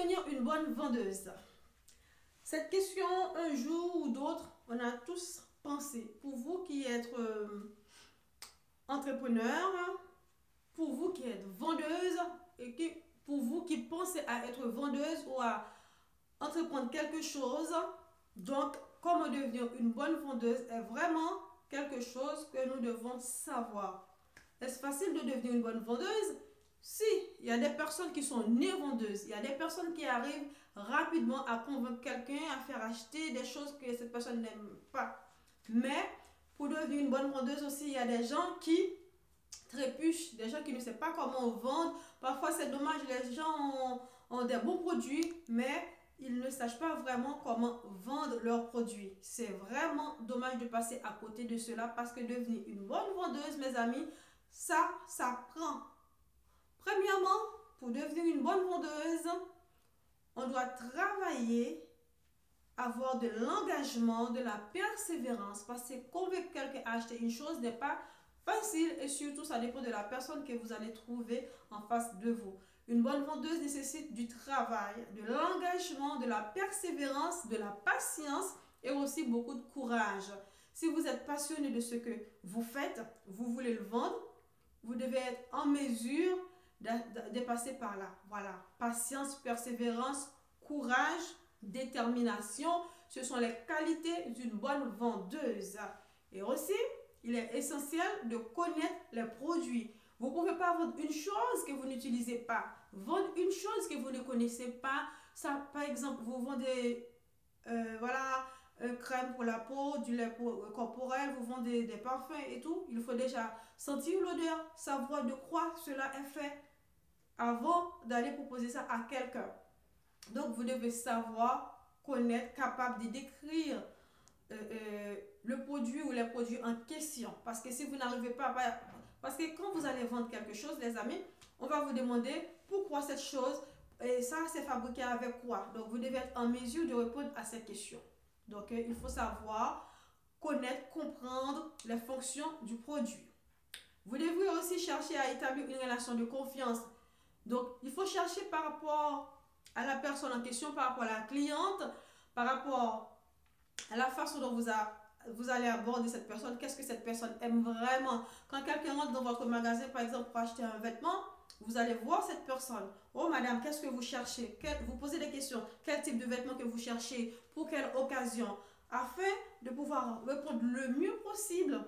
devenir une bonne vendeuse? Cette question, un jour ou d'autre, on a tous pensé. Pour vous qui êtes entrepreneur, pour vous qui êtes vendeuse, et pour vous qui pensez à être vendeuse ou à entreprendre quelque chose, donc comment devenir une bonne vendeuse est vraiment quelque chose que nous devons savoir. Est-ce facile de devenir une bonne vendeuse? Si, il y a des personnes qui sont nées vendeuses, il y a des personnes qui arrivent rapidement à convaincre quelqu'un à faire acheter des choses que cette personne n'aime pas. Mais pour devenir une bonne vendeuse aussi, il y a des gens qui trépuchent, des gens qui ne savent pas comment vendre. Parfois c'est dommage, les gens ont des bons produits, mais ils ne sachent pas vraiment comment vendre leurs produits. C'est vraiment dommage de passer à côté de cela parce que devenir une bonne vendeuse, mes amis, ça prend. Premièrement, pour devenir une bonne vendeuse, on doit travailler, avoir de l'engagement, de la persévérance, parce que convaincre quelqu'un à acheter une chose n'est pas facile et surtout ça dépend de la personne que vous allez trouver en face de vous. Une bonne vendeuse nécessite du travail, de l'engagement, de la persévérance, de la patience et aussi beaucoup de courage. Si vous êtes passionné de ce que vous faites, vous voulez le vendre, vous devez être en mesure de passer par là. Voilà, patience, persévérance, courage, détermination, ce sont les qualités d'une bonne vendeuse. Et aussi, il est essentiel de connaître les produits. Vous ne pouvez pas vendre une chose que vous n'utilisez pas. Vendre une chose que vous ne connaissez pas. Ça, par exemple, vous vendez voilà, crème pour la peau, du lait corporel, vous vendez des parfums et tout. Il faut déjà sentir l'odeur, savoir de quoi cela est fait avant d'aller proposer ça à quelqu'un. Donc, vous devez savoir, connaître, capable de décrire le produit ou les produits en question. Parce que si vous n'arrivez pas, parce que quand vous allez vendre quelque chose, les amis, on va vous demander pourquoi cette chose, et ça c'est fabriqué avec quoi. Donc vous devez être en mesure de répondre à cette question. Donc il faut savoir, connaître, comprendre les fonctions du produit. Vous devez aussi chercher à établir une relation de confiance. Donc il faut chercher par rapport à la personne en question, par rapport à la cliente, par rapport à la façon dont vous allez aborder cette personne, qu'est-ce que cette personne aime vraiment. Quand quelqu'un rentre dans votre magasin, par exemple, pour acheter un vêtement, vous allez voir cette personne. Oh madame, qu'est-ce que vous cherchez? Vous posez des questions. Quel type de vêtements que vous cherchez? Pour quelle occasion? Afin de pouvoir répondre le mieux possible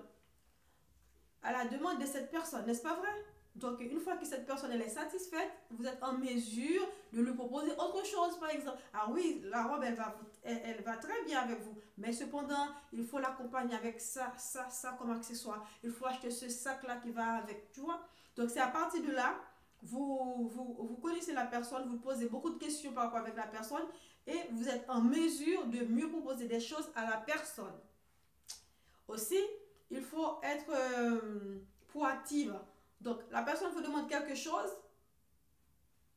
à la demande de cette personne, n'est-ce pas vrai? Donc, une fois que cette personne elle est satisfaite, vous êtes en mesure de lui proposer autre chose, par exemple. Ah oui, la robe, elle va très bien avec vous. Mais cependant, il faut l'accompagner avec ça comme accessoire. Il faut acheter ce sac-là qui va avec, tu vois. Donc, c'est à partir de là, vous connaissez la personne, vous posez beaucoup de questions par rapport avec la personne et vous êtes en mesure de mieux proposer des choses à la personne. Aussi, il faut être proactive. Donc, la personne vous demande quelque chose,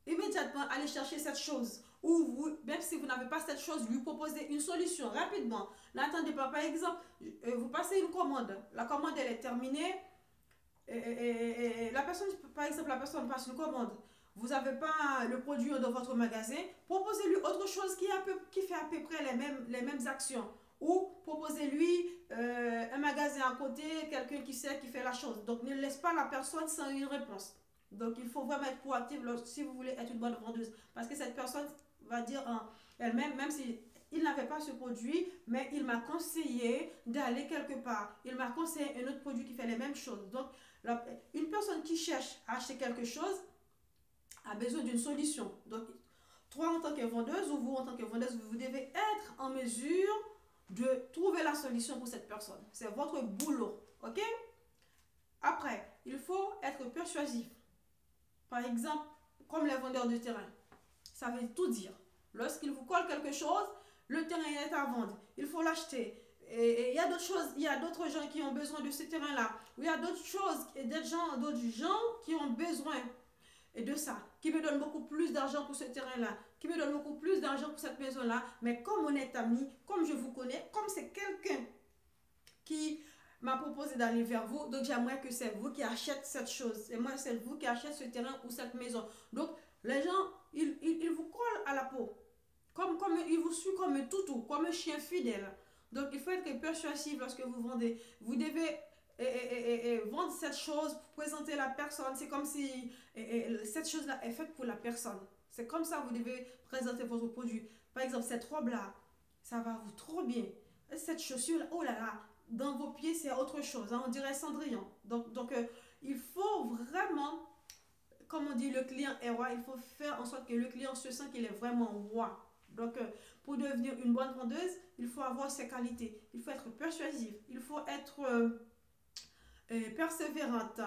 immédiatement, allez chercher cette chose. Ou vous, même si vous n'avez pas cette chose, lui proposez une solution rapidement. N'attendez pas, par exemple, vous passez une commande. La commande, elle est terminée. Et la personne, par exemple, la personne passe une commande. Vous n'avez pas le produit dans votre magasin. Proposez-lui autre chose qui fait à peu près les mêmes actions. Ou proposez-lui un magasin à côté, quelqu'un qui sait, qui fait la chose. Donc, ne laisse pas la personne sans une réponse. Donc, il faut vraiment être proactif si vous voulez être une bonne vendeuse. Parce que cette personne va dire elle-même, même si il n'avait pas ce produit, mais il m'a conseillé d'aller quelque part. Il m'a conseillé un autre produit qui fait les mêmes choses. Donc, une personne qui cherche à acheter quelque chose a besoin d'une solution. Donc, toi en tant que vendeuse ou vous en tant que vendeuse, vous devez être en mesure de trouver la solution pour cette personne. C'est votre boulot. OK? Après, il faut être persuasif. Par exemple, comme les vendeurs de terrain. Ça veut tout dire. Lorsqu'ils vous collent quelque chose, le terrain est à vendre. Il faut l'acheter. Et il y a d'autres choses, il y a d'autres gens qui ont besoin de ce terrain-là. Il y a d'autres choses, et d'autres gens qui ont besoin de ça, qui me donnent beaucoup plus d'argent pour ce terrain-là, qui me donnent beaucoup plus d'argent pour cette maison-là. Mais comme on est amis, comme je vous connais, comme c'est quelqu'un qui m'a proposé d'aller vers vous, donc j'aimerais que c'est vous qui achetez cette chose. Et moi, c'est vous qui achetez ce terrain ou cette maison. Donc, les gens, ils vous collent à la peau. Il vous suit comme un toutou, comme un chien fidèle. Donc, il faut être persuasif lorsque vous vendez. Vous devez vendre cette chose, présenter la personne. C'est comme si cette chose-là est faite pour la personne. C'est comme ça que vous devez présenter votre produit. Par exemple, cette robe-là, ça va vous trop bien. Cette chaussure-là, oh là là, dans vos pieds, c'est autre chose. Hein, on dirait Cendrillon. Donc il faut vraiment, comme on dit, le client est roi. Il faut faire en sorte que le client se sent qu'il est vraiment roi. Donc, pour devenir une bonne vendeuse, il faut avoir ces qualités. Il faut être persuasif. Il faut être persévérante,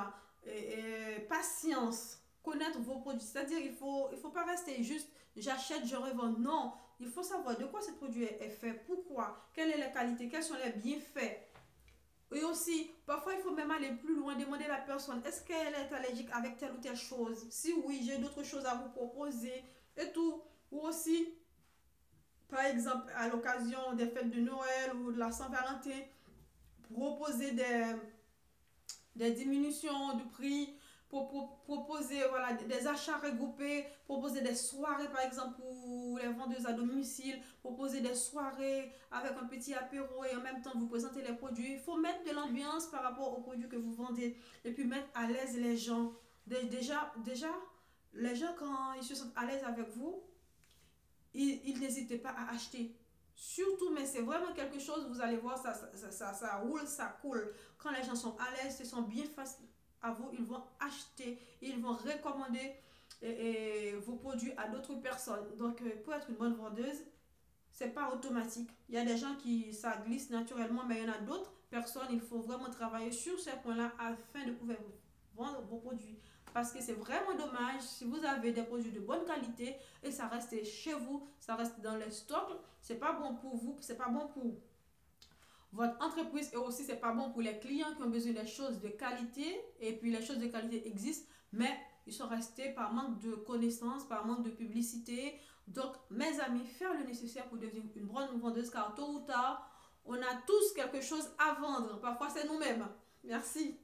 patience, connaître vos produits. C'est-à-dire, il faut pas rester juste j'achète, je revends. Non, il faut savoir de quoi ce produit est fait, pourquoi, quelle est la qualité, quels sont les bienfaits. Et aussi, parfois, il faut même aller plus loin, demander à la personne, est-ce qu'elle est allergique avec telle ou telle chose? Si oui, j'ai d'autres choses à vous proposer et tout. Ou aussi, par exemple, à l'occasion des fêtes de Noël ou de la Saint-Valentin, proposer des diminutions de prix, proposer voilà, des achats regroupés, proposer des soirées par exemple pour les vendeuses à domicile, proposer des soirées avec un petit apéro et en même temps vous présenter les produits. Il faut mettre de l'ambiance par rapport aux produits que vous vendez et puis mettre à l'aise les gens. Déjà, les gens quand ils se sentent à l'aise avec vous, ils n'hésitent pas à acheter. Surtout, mais c'est vraiment quelque chose, vous allez voir, ça roule, ça coule. Quand les gens sont à l'aise, ils sont bien face à vous, ils vont acheter, ils vont recommander vos produits à d'autres personnes. Donc, pour être une bonne vendeuse, c'est pas automatique. Il y a des gens qui ça glisse naturellement, mais il y en a d'autres personnes, il faut vraiment travailler sur ces points-là afin de pouvoir vendre vos produits. Parce que c'est vraiment dommage si vous avez des produits de bonne qualité et ça reste chez vous, ça reste dans les stocks, c'est pas bon pour vous, c'est pas bon pour votre entreprise et aussi c'est pas bon pour les clients qui ont besoin des choses de qualité et puis les choses de qualité existent mais ils sont restés par manque de connaissances, par manque de publicité. Donc mes amis, faire le nécessaire pour devenir une bonne vendeuse car tôt ou tard on a tous quelque chose à vendre, parfois c'est nous-mêmes. Merci.